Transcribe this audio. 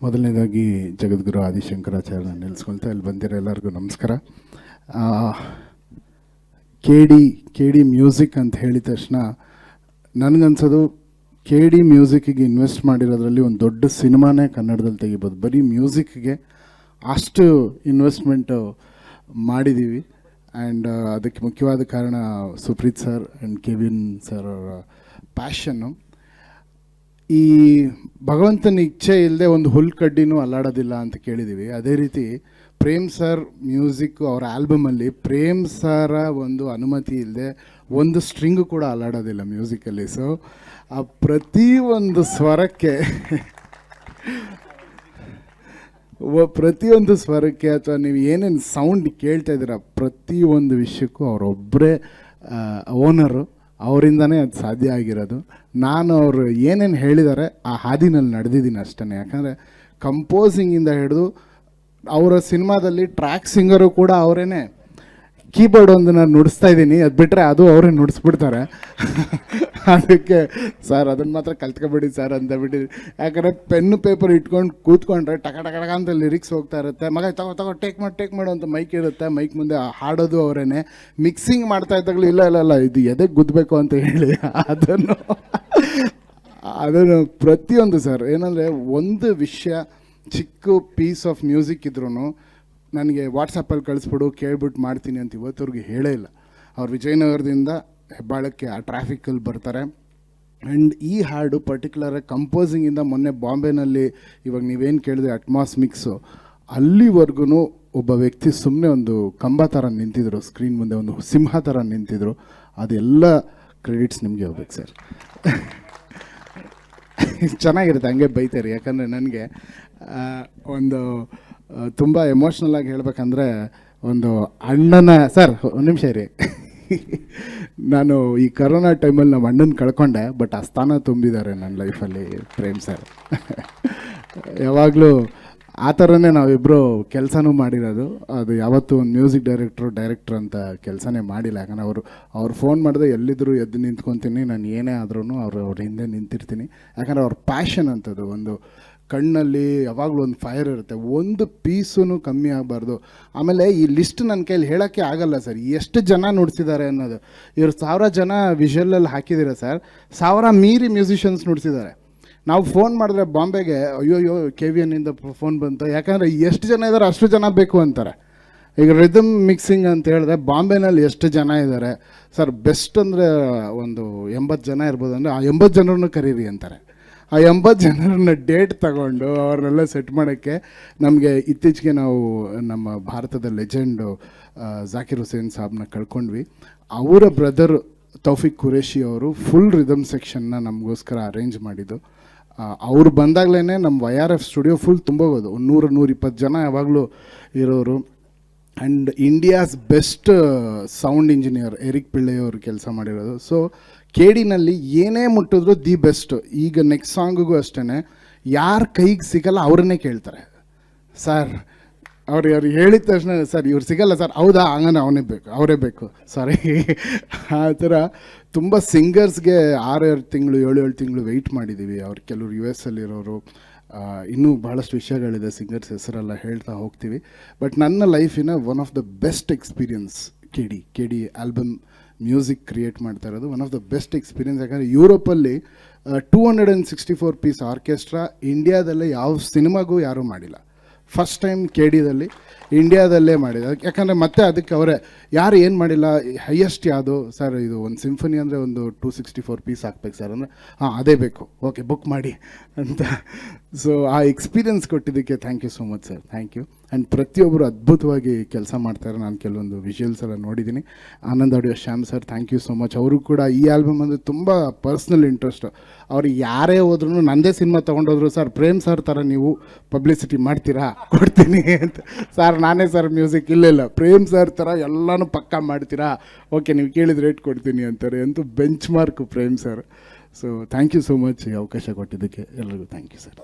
ಮೊದಲನೇದಾಗಿ ಜಗದ್ಗುರು ಆದಿಶಂಕರಾಚಾರ್ಯನ ನೆಲೆಸ್ಕೊಳ್ತಾ ಇಲ್ಲಿ ಬಂದಿರೋ ಎಲ್ಲರಿಗೂ ನಮಸ್ಕಾರ. ಕೆ ಡಿ ಮ್ಯೂಸಿಕ್ ಅಂತ ಹೇಳಿದ ತಕ್ಷಣ ನನಗನ್ಸೋದು ಕೆ ಡಿ ಮ್ಯೂಸಿಕ್ಕಿಗೆ ಇನ್ವೆಸ್ಟ್ ಮಾಡಿರೋದ್ರಲ್ಲಿ ಒಂದು ದೊಡ್ಡ ಸಿನಿಮಾನೇ ಕನ್ನಡದಲ್ಲಿ ತೆಗಿಬೋದು. ಬರೀ ಮ್ಯೂಸಿಕ್ಗೆ ಅಷ್ಟು ಇನ್ವೆಸ್ಟ್ಮೆಂಟು ಮಾಡಿದ್ದೀವಿ. ಆ್ಯಂಡ್ ಅದಕ್ಕೆ ಮುಖ್ಯವಾದ ಕಾರಣ Supreet sir and Kevin sir ಅವರ ಪ್ಯಾಷನ್ನು. ಈ ಭಗವಂತನ ಇಚ್ಛೆ ಇಲ್ಲದೆ ಒಂದು ಹುಲ್ಕಡ್ಡಿನೂ ಅಲ್ಲಾಡೋದಿಲ್ಲ ಅಂತ ಕೇಳಿದ್ದೀವಿ. ಅದೇ ರೀತಿ ಪ್ರೇಮ್ ಸರ್ ಮ್ಯೂಸಿಕ್ಕು ಅವರ ಆಲ್ಬಮಲ್ಲಿ ಪ್ರೇಮ್ ಸರ ಒಂದು ಅನುಮತಿ ಇಲ್ಲದೆ ಒಂದು ಸ್ಟ್ರಿಂಗು ಕೂಡ ಅಲ್ಲಾಡೋದಿಲ್ಲ ಮ್ಯೂಸಿಕಲ್ಲಿ. ಸೊ ಆ ಪ್ರತಿಯೊಂದು ಸ್ವರಕ್ಕೆ ಅಥವಾ ನೀವು ಏನೇನು ಸೌಂಡ್ ಕೇಳ್ತಾ ಇದ್ದೀರ ಪ್ರತಿಯೊಂದು ವಿಷಯಕ್ಕೂ ಅವರೊಬ್ಬರೇ ಓನರು. ಅವರಿಂದನೇ ಅದು ಸಾಧ್ಯ ಆಗಿರೋದು. ನಾನು ಅವರು ಏನೇನು ಹೇಳಿದ್ದಾರೆ ಆ ಹಾದಿನಲ್ಲಿ ನಡೆದಿದ್ದೀನಿ ಅಷ್ಟೇ. ಯಾಕಂದರೆ ಕಂಪೋಸಿಂಗಿಂದ ಹಿಡಿದು ಅವರ ಸಿನಿಮಾದಲ್ಲಿ ಟ್ರ್ಯಾಕ್ ಸಿಂಗರು ಕೂಡ ಅವರೇ. ಕೀಬೋರ್ಡ್ ಒಂದು ನಾನು ನುಡಿಸ್ತಾ ಇದ್ದೀನಿ, ಅದು ಬಿಟ್ಟರೆ ಅದು ಅವರೇ ನುಡಿಸ್ಬಿಡ್ತಾರೆ. ಅದಕ್ಕೆ ಸರ್ ಅದನ್ನು ಮಾತ್ರ ಕಲ್ತ್ಕೊಬೇಡಿ ಸರ್ ಅಂತ ಬಿಟ್ಟಿದ್ವಿ. ಯಾಕಂದರೆ ಪೆನ್ನು ಪೇಪರ್ ಇಟ್ಕೊಂಡು ಕೂತ್ಕೊಂಡ್ರೆ ಟಕ ಅಂತ ಲಿರಿಕ್ಸ್ ಹೋಗ್ತಾ ಇರುತ್ತೆ. ಮಗ ತಗೋ ಟೇಕ್ ಮಾಡು ಅಂತ ಮೈಕ್ ಇರುತ್ತೆ. ಮೈಕ್ ಮುಂದೆ ಹಾಡೋದು ಅವರೇ. ಮಿಕ್ಸಿಂಗ್ ಮಾಡ್ತಾ ಇದ್ದಾಗಲೂ ಇಲ್ಲ ಇದು ಎದೆಗೆ ಗುದ್ದಬೇಕು ಅಂತ ಹೇಳಿ ಅದನ್ನು ಪ್ರತಿಯೊಂದು ಸರ್ ಏನಂದರೆ ಒಂದು ವಿಷಯ ಚಿಕ್ಕ ಪೀಸ್ ಆಫ್ ಮ್ಯೂಸಿಕ್ ಇದ್ರೂ ನನಗೆ ವಾಟ್ಸಪ್ಪಲ್ಲಿ ಕಳಿಸ್ಬಿಡು ಕೇಳ್ಬಿಟ್ಟು ಮಾಡ್ತೀನಿ ಅಂತ ಇವತ್ತವ್ರಿಗೆ ಹೇಳೇ ಇಲ್ಲ. ಅವ್ರು ವಿಜಯನಗರದಿಂದ ಹೆಬ್ಬಾಳಕ್ಕೆ ಆ ಟ್ರಾಫಿಕಲ್ಲಿ ಬರ್ತಾರೆ. ಆ್ಯಂಡ್ ಈ ಹಾಡು ಪರ್ಟಿಕ್ಯುಲರಾಗಿ ಕಂಪೋಸಿಂಗಿಂದ ಮೊನ್ನೆ ಬಾಂಬೆನಲ್ಲಿ ಇವಾಗ ನೀವೇನು ಕೇಳಿದ್ರೆ ಅಟ್ಮಾಸ್ ಮಿಕ್ಸು ಅಲ್ಲಿವರೆಗೂ ಒಬ್ಬ ವ್ಯಕ್ತಿ ಸುಮ್ಮನೆ ಒಂದು ಕಂಬ ಥರ ನಿಂತಿದ್ರು, ಸ್ಕ್ರೀನ್ ಮುಂದೆ ಒಂದು ಸಿಂಹ ಥರ ನಿಂತಿದ್ರು. ಅದೆಲ್ಲ ಕ್ರೆಡಿಟ್ಸ್ ನಿಮಗೆ ಹೋಗ್ಬೇಕು ಸರ್. ಚೆನ್ನಾಗಿರುತ್ತೆ, ಹಂಗೆ ಬೈತಾರೆ. ಯಾಕಂದರೆ ನನಗೆ ಒಂದು ತುಂಬ ಎಮೋಷ್ನಲ್ ಆಗಿ ಹೇಳ್ಬೇಕಂದ್ರೆ ಒಂದು ಅಣ್ಣನ ಸರ್ ಒಂದು ನಿಮಿಷ ರೀ. ನಾನು ಈ ಕರೋನಾ ಟೈಮಲ್ಲಿ ನಮ್ಮ ಅಣ್ಣನ ಕಳ್ಕೊಂಡೆ, ಬಟ್ ಆ ಸ್ಥಾನ ತುಂಬಿದ್ದಾರೆ ನನ್ನ ಲೈಫಲ್ಲಿ ಪ್ರೇಮ್ ಸರ್. ಯಾವಾಗಲೂ ಆ ಥರನೇ ನಾವಿಬ್ಬರು ಕೆಲಸನೂ ಮಾಡಿರೋದು. ಅದು ಯಾವತ್ತೂ ಒಂದು ಮ್ಯೂಸಿಕ್ ಡೈರೆಕ್ಟ್ರ್ ಅಂತ ಕೆಲಸನೇ ಮಾಡಿಲ್ಲ. ಯಾಕಂದರೆ ಅವ್ರು ಫೋನ್ ಮಾಡಿದ್ರೆ ಎಲ್ಲಿದ್ದರೂ ಎದ್ದು ನಿಂತ್ಕೊತೀನಿ. ನಾನು ಏನೇ ಆದ್ರೂ ಅವ್ರ ಹಿಂದೆ ನಿಂತಿರ್ತೀನಿ. ಯಾಕಂದರೆ ಅವ್ರ ಪ್ಯಾಷನ್ ಅಂಥದ್ದು. ಒಂದು ಕಣ್ಣಲ್ಲಿ ಯಾವಾಗಲೂ ಒಂದು ಫೈರ್ ಇರುತ್ತೆ, ಒಂದು ಪೀಸೂ ಕಮ್ಮಿ ಆಗಬಾರ್ದು. ಆಮೇಲೆ ಈ ಲಿಸ್ಟ್ ನನ್ನ ಕೈಲಿ ಹೇಳೋಕ್ಕೆ ಆಗಲ್ಲ ಸರ್, ಎಷ್ಟು ಜನ ನುಡಿಸಿದ್ದಾರೆ ಅನ್ನೋದು. ಇವರು 1000 ಜನ ವಿಷುವಲಲ್ಲಿ ಹಾಕಿದ್ದೀರ ಸರ್, 1000 ಮೀರಿ ಮ್ಯೂಸಿಷಿಯನ್ಸ್ ನುಡಿಸಿದ್ದಾರೆ. ನಾವು ಫೋನ್ ಮಾಡಿದ್ರೆ ಬಾಂಬೆಗೆ ಅಯ್ಯೋ KVNನಿಂದ ಫೋನ್ ಬಂತು. ಯಾಕಂದರೆ ಎಷ್ಟು ಜನ ಇದ್ದಾರೆ ಅಷ್ಟು ಜನ ಬೇಕು ಅಂತಾರೆ. ಈಗ ರಿದಮ್ ಮಿಕ್ಸಿಂಗ್ ಅಂತ ಹೇಳಿದ್ರೆ ಬಾಂಬೆನಲ್ಲಿ ಎಷ್ಟು ಜನ ಇದ್ದಾರೆ ಸರ್, ಬೆಸ್ಟ್ ಅಂದರೆ ಒಂದು 80 ಜನ ಇರ್ಬೋದು. ಅಂದರೆ ಆ 80 ಜನರನ್ನು ಕರೀರಿ ಅಂತಾರೆ. ಆ 80 ಜನರನ್ನ ಡೇಟ್ ತಗೊಂಡು ಅವ್ರನ್ನೆಲ್ಲ ಸೆಟ್ ಮಾಡೋಕ್ಕೆ ನಮಗೆ ಇತ್ತೀಚೆಗೆ ನಾವು ನಮ್ಮ ಭಾರತದ ಲೆಜೆಂಡು ಜಾಕಿರ್ ಹುಸೇನ್ ಸಾಬ್ನ ಕಳ್ಕೊಂಡ್ವಿ. ಅವರ ಬ್ರದರ್ ತೌಫಿಕ್ ಖುರೇಶಿ ಅವರು ಫುಲ್ ರಿದಮ್ ಸೆಕ್ಷನ್ನ ನಮಗೋಸ್ಕರ ಅರೇಂಜ್ ಮಾಡಿದ್ದು. ಅವ್ರು ಬಂದಾಗಲೇ ನಮ್ಮ YRF ಸ್ಟುಡಿಯೋ ಫುಲ್ ತುಂಬೋಗೋದು. 100-120 ಜನ ಯಾವಾಗಲೂ ಇರೋರು. And India's best sound engineer Eric Pillai ಅವರು ಕೆಲಸ ಮಾಡಿರೋದು. ಸೊ KDನಲ್ಲಿ ಏನೇ ಮುಟ್ಟಿದ್ರು ದಿ ಬೆಸ್ಟ್. ಈಗ ನೆಕ್ಸ್ಟ್ ಸಾಂಗಿಗೂ ಅಷ್ಟೇ, ಯಾರ ಕೈಗೆ ಸಿಗಲ್ಲ ಅವ್ರನ್ನೇ ಕೇಳ್ತಾರೆ ಸರ್. ಅವ್ರು ಹೇಳಿದ ತಕ್ಷಣ ಸರ್ ಇವ್ರು ಸಿಗಲ್ಲ ಸರ್, ಹೌದಾ ಹಂಗನೆ ಅವರೇ ಬೇಕು ಸಾರಿ. ಆ ಥರ ತುಂಬ ಸಿಂಗರ್ಸ್ಗೆ 6 ತಿಂಗಳು 7 ತಿಂಗಳು ವೆಯ್ಟ್ ಮಾಡಿದ್ದೀವಿ. ಅವ್ರು ಕೆಲವರು US ಅಲ್ಲಿರೋರು. ಇನ್ನೂ ಭಾಳಷ್ಟು ವಿಷಯಗಳಿದೆ, ಸಿಂಗರ್ಸ್ ಹೆಸರೆಲ್ಲ ಹೇಳ್ತಾ ಹೋಗ್ತೀವಿ. ಬಟ್ ನನ್ನ ಲೈಫಿನ one of the best experience K D album music create ಮಾಡ್ತಾ ಇರೋದು one of the best experience. ಯಾಕಂದರೆ ಯುರೋಪಲ್ಲಿ 264 ಪೀಸ್ ಆರ್ಕೆಸ್ಟ್ರಾ ಇಂಡಿಯಾದಲ್ಲೇ ಯಾವ ಸಿನಿಮಾಗೂ ಯಾರೂ ಮಾಡಿಲ್ಲ. ಫಸ್ಟ್ ಟೈಮ್ KDದಲ್ಲಿ ಇಂಡಿಯಾದಲ್ಲೇ ಮಾಡಿದ. ಯಾಕಂದರೆ ಮತ್ತೆ ಅದಕ್ಕೆ ಅವರೇ ಯಾರು ಏನು ಮಾಡಿಲ್ಲ, ಹೈಯೆಸ್ಟ್ ಯಾವುದು ಸರ್ ಇದು ಒಂದು ಸಿಂಫನಿ ಅಂದರೆ ಒಂದು 264 ಪೀಸ್ ಹಾಕ್ಬೇಕು ಸರ್ ಅಂದರೆ ಅದೇ ಬೇಕು, ಓಕೆ ಬುಕ್ ಮಾಡಿ ಅಂತ. ಸೊ ಆ ಎಕ್ಸ್ಪೀರಿಯನ್ಸ್ ಕೊಟ್ಟಿದ್ದಕ್ಕೆ thank you so much sir, thank you. And ಪ್ರತಿಯೊಬ್ಬರು ಅದ್ಭುತವಾಗಿ ಕೆಲಸ ಮಾಡ್ತಾರೆ. ನಾನು ಕೆಲವೊಂದು ವಿಜುವಲ್ಸ್ ಎಲ್ಲ ನೋಡಿದ್ದೀನಿ. Anand audio Shyam sir thank you so much. ಅವರು ಕೂಡ ಈ ಆಲ್ಬಮ್ ಅಂದರೆ ತುಂಬ ಪರ್ಸ್ನಲ್ ಇಂಟ್ರೆಸ್ಟು. ಅವ್ರು ಯಾರೇ ಹೋದ್ರೂ ನನ್ನದೇ ಸಿನಿಮಾ ತೊಗೊಂಡೋದ್ರು ಸರ್ ಪ್ರೇಮ್ ಸರ್ ಥರ ನೀವು ಪಬ್ಲಿಸಿಟಿ ಮಾಡ್ತೀರಾ, ಕೊಡ್ತೀನಿ ಅಂತ. ಸರ್ ನಾನೇ ಸರ್ ಮ್ಯೂಸಿಕ್ ಇಲ್ಲ ಪ್ರೇಮ್ ಸರ್ ಥರ ಎಲ್ಲನೂ ಪಕ್ಕಾ ಮಾಡ್ತೀರಾ, ಓಕೆ ನೀವು ಕೇಳಿದ ರೇಟ್ ಕೊಡ್ತೀನಿ ಅಂತಾರೆ. ಅಂತೂ benchmark Prem sir. So thank you so much ಈ ಅವಕಾಶ ಕೊಟ್ಟಿದ್ದಕ್ಕೆ ಎಲ್ರಿಗೂ ಥ್ಯಾಂಕ್ ಯು ಸರ್.